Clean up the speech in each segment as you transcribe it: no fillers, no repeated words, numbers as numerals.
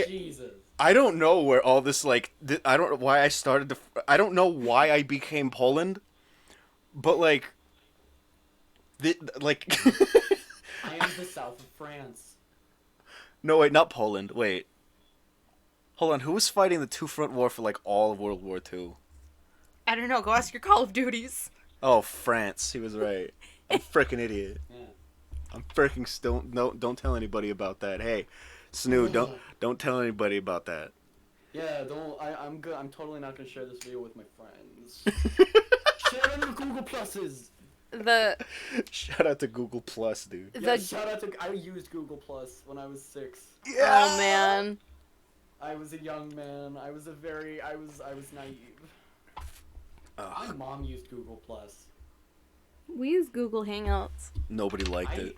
Jesus. I don't know where all this I don't know why I started to. I don't know why I became Poland, but like I am the south of France. no wait, not Poland. Wait, hold on. Who was fighting the two front war for like all of World War Two? I don't know. Go ask your Call of Duties. Oh, France. He was right. I'm freaking idiot. Yeah. I'm freaking still no. Don't tell anybody about that. Hey, Snoo, don't tell anybody about that. Yeah, don't. I'm good. I'm totally not gonna share this video with my friends. Share it in the Google Pluses. The Shout out to Google Plus, dude. Yeah, the shout out to. I used Google Plus when I was 6. oh man. I was a young man. I was naive. My Ugh, mom used Google Plus. We use Google Hangouts. nobody liked it.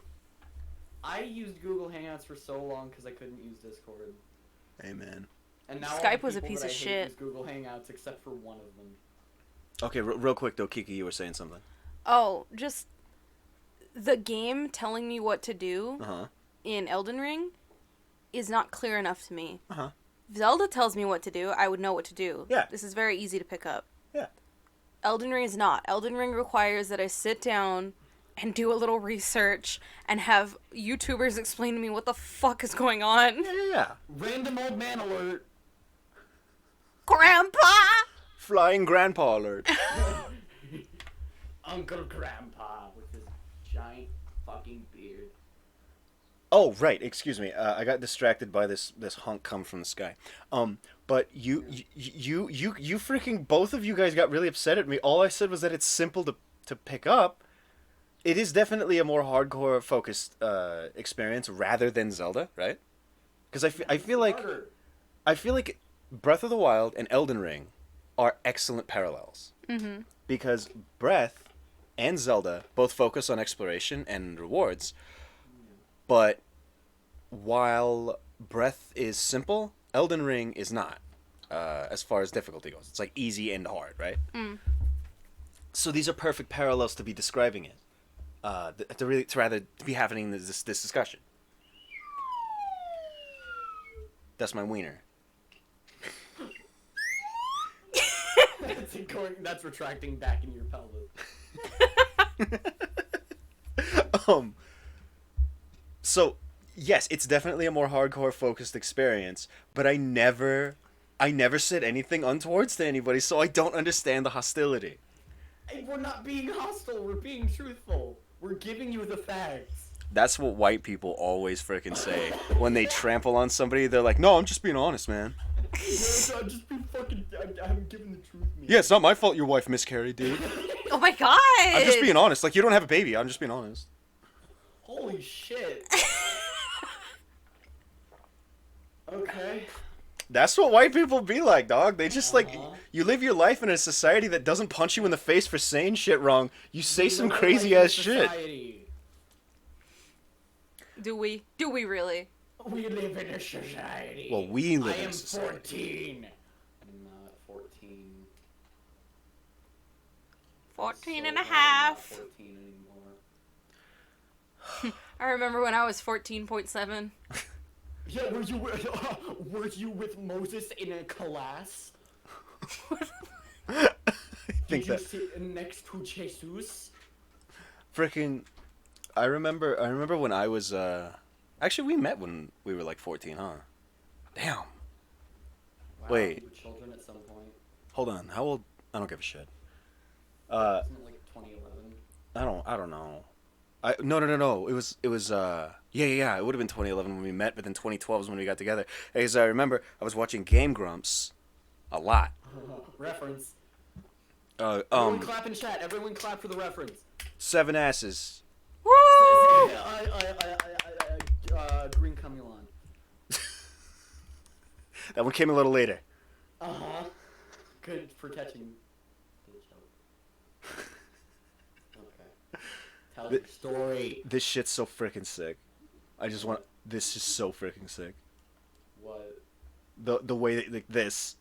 I used Google Hangouts for so long because I couldn't use Discord. Amen. And now Skype all the was a people piece that of I hate shit. use Google Hangouts except for one of them. Okay, real quick though, Kiki, you were saying something. Oh, just the game telling me what to do Uh huh. in Elden Ring is not clear enough to me. Uh huh. If Zelda tells me what to do, I would know what to do. Yeah. This is very easy to pick up. Yeah. Elden Ring is not. Elden Ring requires that I sit down and do a little research and have YouTubers explain to me what the fuck is going on. Yeah. Random old man alert. Grandpa! Flying grandpa alert. Uncle Grandpa with his giant fucking beard. Oh right, excuse me. I got distracted by this hunk come from the sky. But you freaking both of you guys got really upset at me. All I said was that it's simple to pick up. It is definitely a more hardcore focused experience rather than Zelda, right? Because I feel like Harder. Breath of the Wild and Elden Ring are excellent parallels. Mm-hmm. Because Breath and Zelda both focus on exploration and rewards, but while Breath is simple, Elden Ring is not. As far as difficulty goes, it's like easy and hard, right? Mm. So these are perfect parallels to be describing it. To be having this discussion. That's my wiener. That's retracting back in your pelvis. So yes, it's definitely a more hardcore focused experience, but I never said anything untowards to anybody, so I don't understand the hostility. Hey, we're not being hostile. We're being truthful. We're giving you the facts. That's what white people always freaking say when they trample on somebody. They're like, "No, I'm just being honest, man." Yeah, I'm just being fucking. I'm giving the truth, man. Yeah, it's not my fault your wife miscarried, dude. Oh my god! I'm just being honest. Like, you don't have a baby. I'm just being honest. Holy shit. Okay. That's what white people be like, dog. They just Uh-huh. you live your life in a society that doesn't punch you in the face for saying shit wrong. You say We some don't crazy like ass shit. society. Do we? Do we really? We live in a society. Well, we live I in am a society. 14. I'm not 14. 14 and So a I'm not half. 14 anymore. I remember when I was 14.7. Yeah, were you with Moses in a class? I Did think you that sit next to Jesus? freaking. I remember when I was. Actually, we met when we were like 14, huh? Damn. Wow, Wait. You were children at some point. Hold on. How old? I don't give a shit. Isn't it like 2011? I don't know. No. It was yeah. It would have been 2011 when we met, but then 2012 is when we got together. Because I remember I was watching Game Grumps a lot. Reference. Everyone Um, clap in chat. Everyone clap for the reference. Seven Asses. Woo! Green Cumulon. That one came a little later. Uh-huh. Good for catching the joke. Okay. Tell your story. This shit's so freaking sick. I just want. This is so freaking sick. What? The way that, like this.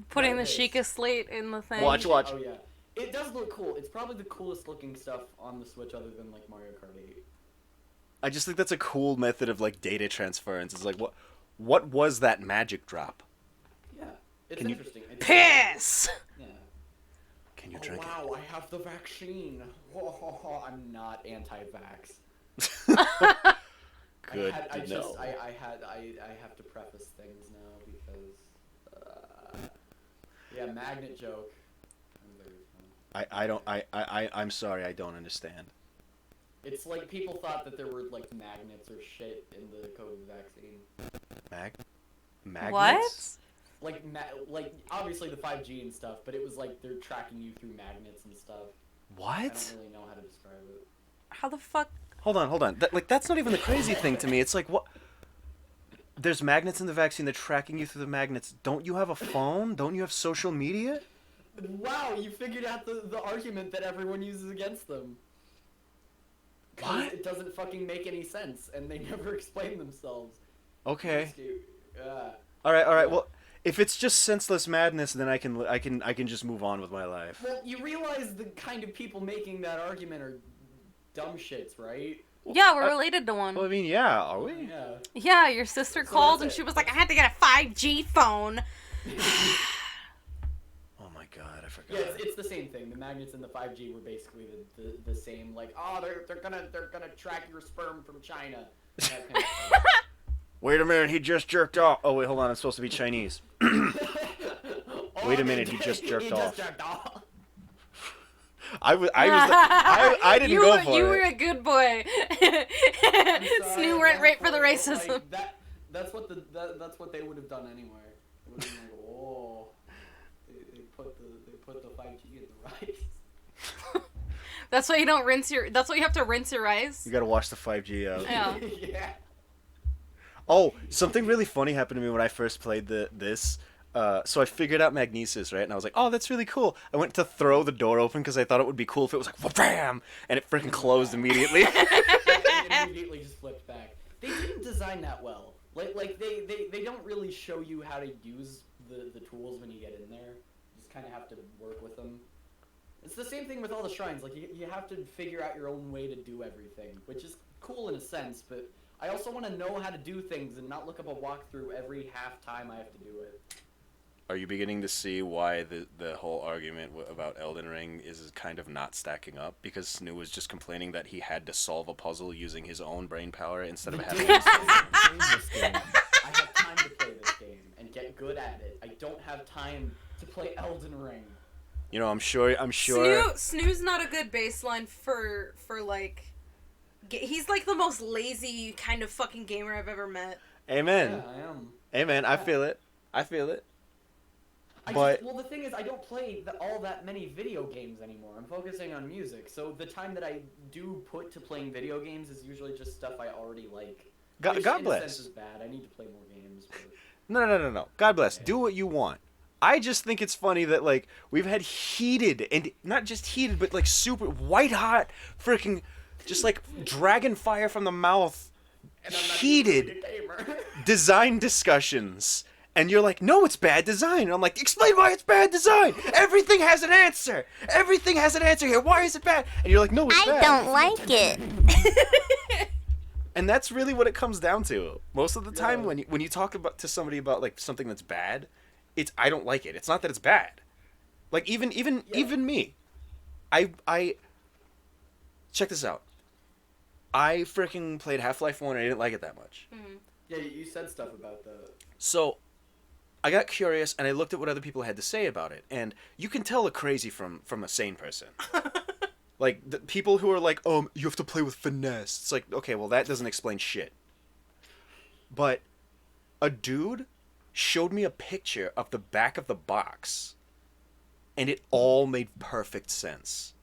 Putting the Like this. Sheikah slate in the thing. Watch. Oh yeah. It does look cool. It's probably the coolest looking stuff on the Switch other than, like, Mario Kart 8. I just think that's a cool method of like data transference. It's like What was that magic drop? Yeah, it's Can you- interesting. Piss! Yeah. Can you Oh, drink wow, I have the vaccine. I'm not anti-vax. Good I to know. have to preface things now because, yeah, magnet joke. I'm very funny. I'm sorry, I don't understand. It's like people thought that there were like magnets or shit in the COVID vaccine. Magnets? What? Like obviously the 5G and stuff, but it was like they're tracking you through magnets and stuff. I What? don't really know how to describe it. How the fuck? Hold on. That's not even the crazy thing to me. It's like, what? There's magnets in the vaccine. They're tracking you through the magnets. Don't you have a phone? Don't you have social media? Wow, you figured out the argument that everyone uses against them. 'Cause What? it doesn't fucking make any sense, and they never explain themselves. Okay. Uh, All right. Well, if it's just senseless madness, then I can just move on with my life. well, you realize the kind of people making that argument are dumb shits, right? Yeah, we're related to one. Well, I mean, yeah, are we? Yeah. Yeah, your sister So called that's and it. she was like, I had to get a 5G phone. Oh my god, I forgot. Yeah, it's the same thing. The magnets and the 5G were basically the same. Like, oh, they're gonna track your sperm from China. That kind of stuff. Wait a minute, he just jerked off. Oh wait, hold on, I'm supposed to be Chinese. Wait a minute, he just jerked off. I didn't go for You it. were a good boy. Snoo went right for the racism. Like, that's what they would have done anyway. They would have been like, oh, they put the 5G in the rice. That's why you don't rinse your. That's why you have to rinse your rice. You gotta wash the 5G out. Yeah. Yeah. Oh, something really funny happened to me when I first played this. So I figured out magnesis, right? And I was like, oh, that's really cool. I went to throw the door open because I thought it would be cool if it was like, bam! And it freaking closed immediately. It immediately just flipped back. They didn't design that well. Like they don't really show you how to use the tools when you get in there. You just kind of have to work with them. It's the same thing with all the shrines. Like you have to figure out your own way to do everything, which is cool in a sense. But I also want to know how to do things and not look up a walkthrough every half time I have to do it. Are you beginning to see why the whole argument about Elden Ring is kind of not stacking up? Because Snoo was just complaining that he had to solve a puzzle using his own brain power instead of having. I have time to play this game and get good at it. I don't have time to play Elden Ring. You know, I'm sure. Snoo's not a good baseline for like. He's like the most lazy kind of fucking gamer I've ever met. Amen. Yeah, I am. Amen. I feel it. Well, the thing is, I don't play all that many video games anymore. I'm focusing on music, so the time that I do put to playing video games is usually just stuff I already like. God Which, bless. in a sense, is bad. I need to play more games. But... No. God bless. Do what you want. I just think it's funny that, like, we've had heated, and not just heated, but, like, super white-hot, freaking, just, like, dragon fire from the mouth, And I'm not heated even a gamer. design discussions. And you're like, no, it's bad design. And I'm like, explain why it's bad design. Everything has an answer. Everything has an answer here. Why is it bad? And you're like, no, it's bad. I don't like it. And that's really what it comes down to. Most of the time, Yeah. when you talk to somebody about like something that's bad, it's I don't like it. It's not that it's bad. Like even me, I check this out. I freaking played Half-Life 1 and I didn't like it that much. Yeah, you said stuff about the... So I got curious and I looked at what other people had to say about it, and you can tell a crazy from a sane person. Like the people who are like, you have to play with finesse. It's like, okay, well that doesn't explain shit. But a dude showed me a picture of the back of the box, and it all made perfect sense.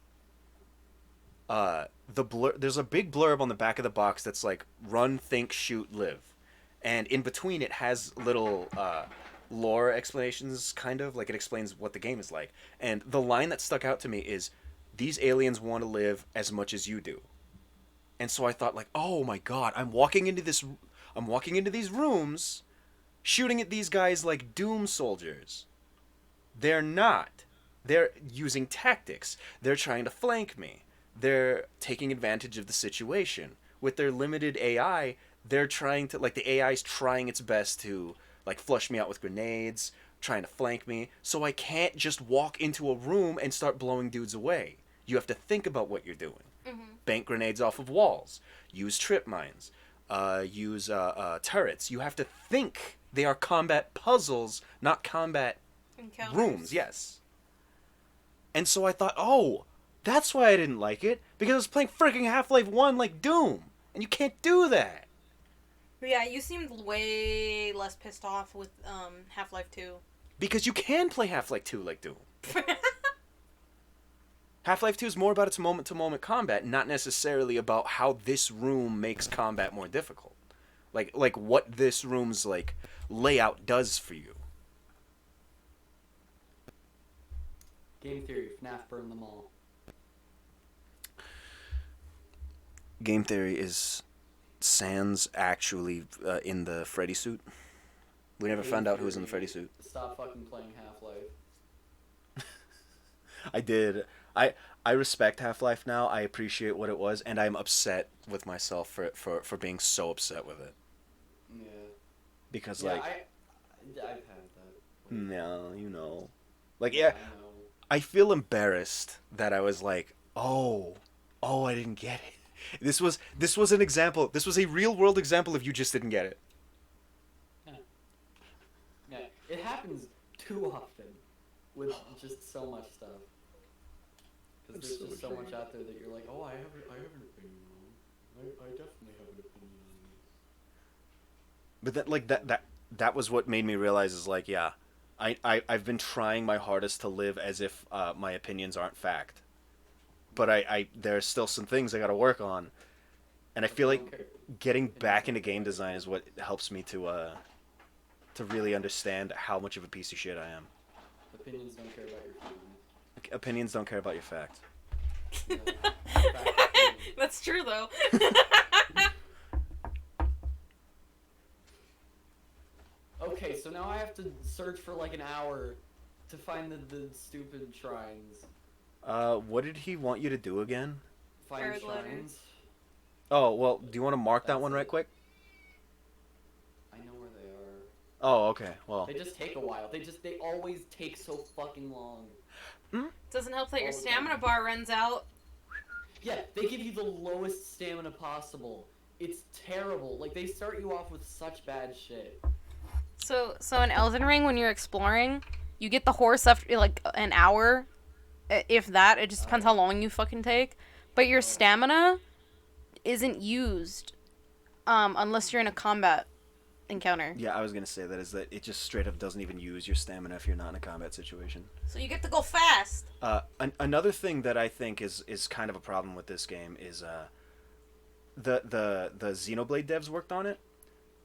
There's a big blurb on the back of the box that's like run, think, shoot, live. And in between it has little lore explanations, kind of like it explains what the game is like. And the line that stuck out to me is, these aliens want to live as much as you do. And so I thought, like, oh my god, I'm walking into these rooms shooting at these guys like Doom soldiers. They're not. They're using tactics. They're trying to flank me. They're taking advantage of the situation. With their limited AI, they're trying to, like, the AI's trying its best to, like, flush me out with grenades, trying to flank me, so I can't just walk into a room and start blowing dudes away. You have to think about what you're doing. Bank grenades off of walls. Use trip mines. Use turrets. You have to think. They are combat puzzles, not combat Encounters. rooms. Yes. And so I thought, oh, that's why I didn't like it, because I was playing freaking Half-Life 1 like Doom, and you can't do that. Yeah, you seemed way less pissed off with Half-Life 2. Because you can play Half-Life 2 like Doom. Half-Life 2 is more about its moment-to-moment combat, not necessarily about how this room makes combat more difficult. Like what this room's, like, layout does for you. Game theory, FNAF burn them all. Game theory is Sans actually in the Freddy suit. We never found out who was in the Freddy suit. Stop fucking playing Half-Life. I did. I respect Half-Life now. I appreciate what it was, and I'm upset with myself for being so upset with it. Yeah. Because, Yeah, like... I've had that. No, you know. Like, I yeah, know. I feel embarrassed that I was like, oh, I didn't get it. This was an example. This was a real-world example of you just didn't get it. Yeah, it happens too often with just so much stuff. Because there's so just so ashamed. much out there that you're like, oh, I have an opinion on it. I definitely have an opinion on this. But that, like, that was what made me realize is, like, yeah, I've been trying my hardest to live as if my opinions aren't fact. But there's still some things I gotta work on. And I feel like getting back into game design is what helps me to really understand how much of a piece of shit I am. Opinions don't care about your feelings. Opinions don't care about your facts. Yeah, fact, That's true, though. okay, so now I have to search for like an hour to find the stupid shrines. What did he want you to do again? Find Bird shrines. letters. Oh, well, do you want to mark that That's one right it. quick? I know where they are. Oh, okay. Well, They just take a while. They always take so fucking long. Doesn't help that your All the stamina time. bar runs out. Yeah, they give you the lowest stamina possible. It's terrible. Like, they start you off with such bad shit. So in Elden Ring, when you're exploring, you get the horse after like an hour, if that. It just depends how long you fucking take. But your stamina isn't used unless you're in a combat encounter. yeah, I was gonna say that is that it just straight up doesn't even use your stamina if you're not in a combat situation. So you get to go fast. Another thing that I think is kind of a problem with this game is the Xenoblade devs worked on it,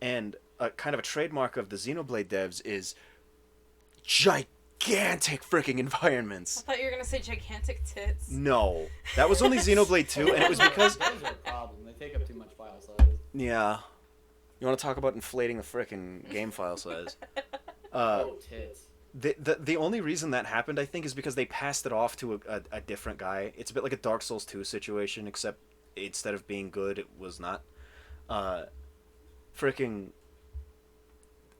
and kind of a trademark of the Xenoblade devs is gigantic freaking I environments. thought you were gonna say gigantic tits. No, that was only Xenoblade 2, and it was because Those are a problem. They take up too much file size. yeah. You want to talk about inflating the frickin' game file size? Oh, tits. The only reason that happened, I think, is because they passed it off to a different guy. It's a bit like a Dark Souls 2 situation, except instead of being good, it was not. Frickin',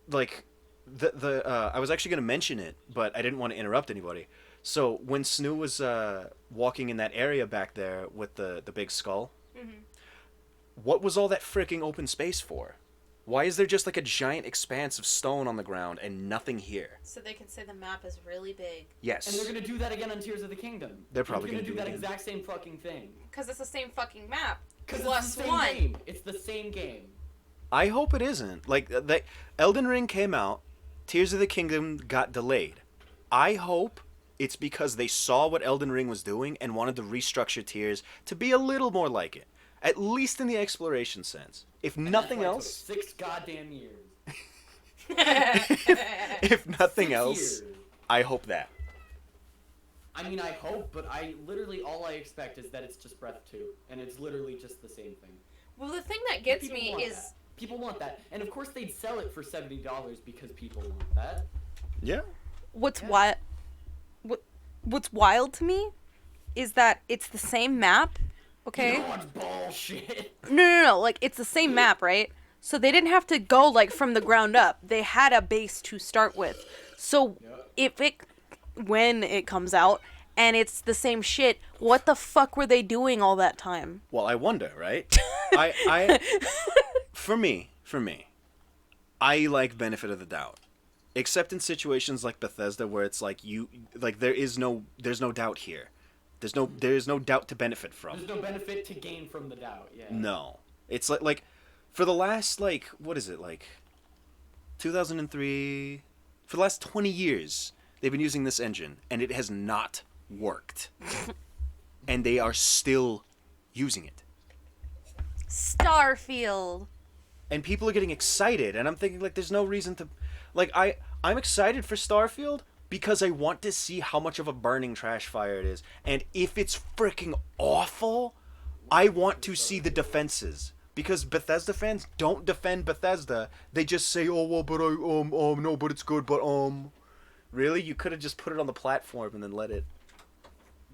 like, I was actually going to mention it, but I didn't want to interrupt anybody. So, when Snoo was walking in that area back there with the big skull, what was all that frickin' open space for? Why is there just like a giant expanse of stone on the ground and nothing here? So they can say the map is really big. Yes. And they're gonna do that again on Tears of the Kingdom. They're probably gonna gonna do do that it again. exact same fucking thing. Because it's the same fucking map. Because Plus it's the same one. game. It's the same game. I hope it isn't. Like, Elden Ring came out, Tears of the Kingdom got delayed. I hope it's because they saw what Elden Ring was doing and wanted to restructure Tears to be a little more like it. At least in the exploration sense. If nothing That's why it else, took 6 goddamn years. if nothing 6 else, years. I hope that. I mean, I hope, but all I expect is that it's just Breath 2, and it's literally just the same thing. Well, the thing that gets People me want is that. People want that, and of course they'd sell it for $70 because people want that. Yeah. what's Yeah. what's wild to me is that it's the same map. Okay. No, it's bullshit. No. Like it's the same map, right? So they didn't have to go like from the ground up. They had a base to start with. So when it comes out and it's the same shit, what the fuck were they doing all that time? Well, I wonder, right? I for me, I like benefit of the doubt. Except in situations like Bethesda where it's like there's no doubt here. There is no doubt to benefit from. There's no benefit to gain from the doubt. Yeah. No. It's like for the last what is it, 2003, for the last 20 years they've been using this engine and it has not worked. And they are still using it. Starfield. And people are getting excited, and I'm thinking there's no reason to I'm excited for Starfield because I want to see how much of a burning trash fire it is. And if it's freaking awful, I want to see the defenses. Because Bethesda fans don't defend Bethesda. They just say, "Oh well, but no, but it's good, but really? You could have just put it on the platform and then let it."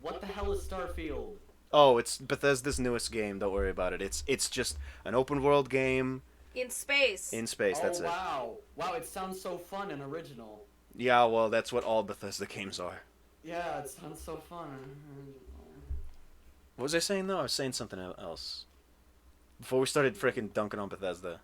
What the hell is Starfield? Oh, it's Bethesda's newest game. Don't worry about it. It's just an open world game. In space. In space, that's it. Wow. Wow, it sounds so fun and original. Yeah, well, that's what all Bethesda games are. Yeah, it sounds so fun. What was I saying, though? I was saying something else. Before we started frickin' dunking on Bethesda.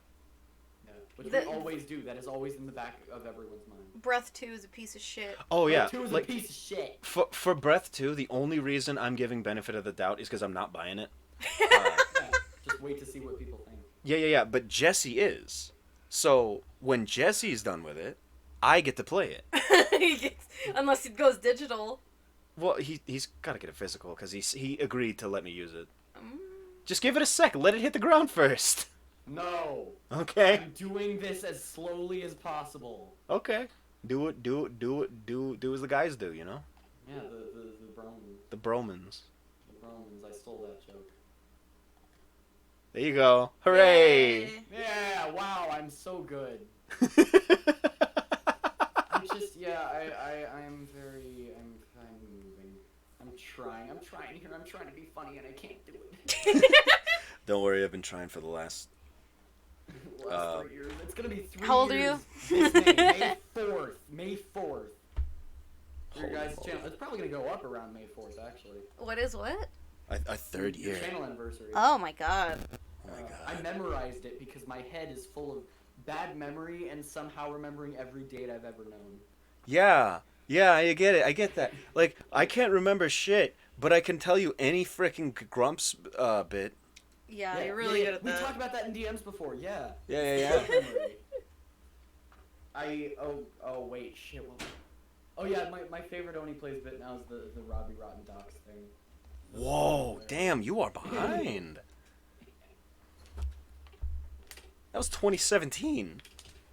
Yeah, which we always do. That is always in the back of everyone's mind. Breath 2 is a piece of shit. Oh, yeah. Breath 2 is a piece of shit. For Breath 2, the only reason I'm giving benefit of the doubt is because I'm not buying it. Yeah, just wait to see what people think. Yeah. But Jesse is. So, when Jesse's done with it, I get to play it. Unless it goes digital. Well, he's got to get it physical because he agreed to let me use it. Just give it a sec. Let it hit the ground first. No. Okay. I'm doing this as slowly as possible. Okay. Do as the guys do, you know? Yeah, the Bromans. The Bromans. The Bromans. I stole that joke. There you go. Hooray! Yay. Yeah, wow, I'm so good. I'm just, I'm moving. I'm trying here. I'm trying to be funny and I can't do it. Don't worry, I've been trying for the last... 3 years. It's gonna be 3 years. How old are you? This May 4th. May 4th. For your Holy guys' moly. channel. It's probably gonna go up around May 4th, actually. What is what? A third Your year. channel anniversary. Oh my god. Oh my god. I memorized it because my head is full of bad memory and somehow remembering every date I've ever known. Yeah, I get it. I get that. I can't remember shit, but I can tell you any freaking Grumps bit. Yeah, you're really good at we that. We talked about that in DMs before, yeah. Yeah. Wait, shit. Oh yeah, my favorite Oni Plays bit now is the Robbie Rotten Docs thing. Whoa, damn, you are behind. That was 2017.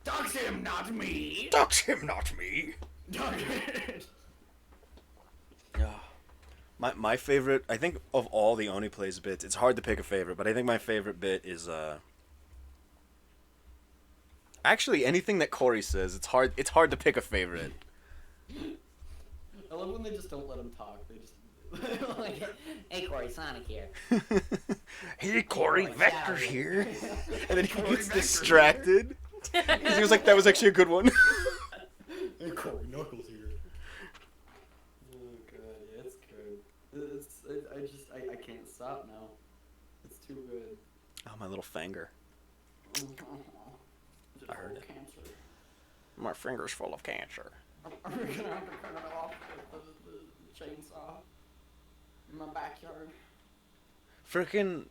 Dox him, not me! Dox him, not me. My favorite, I think of all the Oni Plays bits, it's hard to pick a favorite, but I think my favorite bit is actually anything that Corey says. It's hard to pick a favorite. I love when they just don't let him talk. They just hey Corey, Sonic here. Hey Corey, Corey, Vector's shout. here. And then he Corey, gets Vector's distracted. He was like, that was actually a good one. Hey Corey, Knuckles here. Oh god, yeah, it's good. I can't stop now. It's too good. Oh, my little finger. Just I heard full it. of cancer. My finger's full of cancer. Are we gonna have to cut it off with the chainsaw in my backyard? Frickin',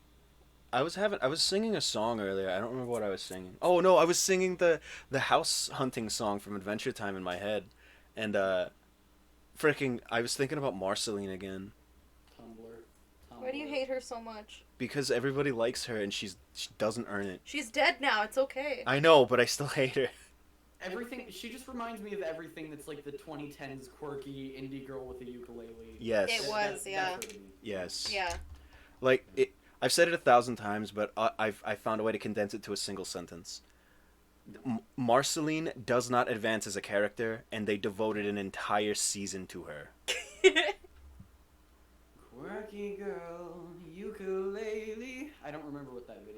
I was singing a song earlier. I don't remember what I was singing. Oh no, I was singing the house hunting song from Adventure Time in my head, and frickin', I was thinking about Marceline again Tumblr. Why do you hate her so much? because everybody likes her and she doesn't earn it. She's dead now. It's okay. I know, but I still hate her. Everything, she just reminds me of everything that's like the 2010s quirky indie girl with a ukulele. Yes. It was, yeah. That's her to me. Yes. Yeah. Like I've said it 1,000 times, but I found a way to condense it to a single sentence. Marceline does not advance as a character, and they devoted an entire season to her. Quirky girl, ukulele. I don't remember what that video